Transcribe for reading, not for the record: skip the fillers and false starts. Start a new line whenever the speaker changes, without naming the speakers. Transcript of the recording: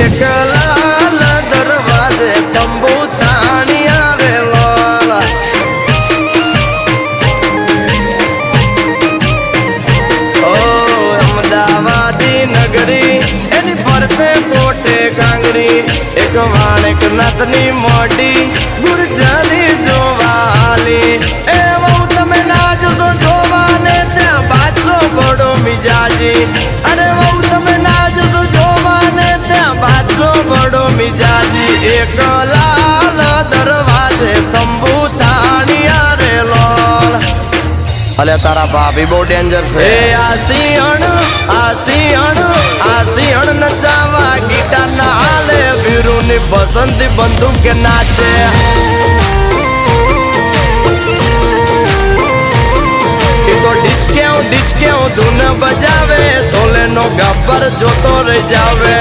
એક લાલ દરવાજે તંબુ તાણી આવેલો ઓ અમદાવાદી નગરી એની ફરતે કોટે કાંગરી એક વાણેક નાથની મોટી ગુરજાની જોવાલી એ બહુ તમે ના જોશો જોવાને ત્યાં બાદશો બડો મિજાજી અરે બહુ તમે ના જોશો જોવાને ત્યાં બાદશો બડો મિજાજી એક લાલ દરવાજે તંબુ તાણી આરેલો અલે તારા ભાભી બહુ ડેન્જર છે આ સિંહણ નચાવા ગીટાર ના હાલે વીરુની બસંતી બંદૂક કે નાચે તો ડિચકે ધૂન બજાવે સોલે નો ગબ્બર જોતો રહી જાવે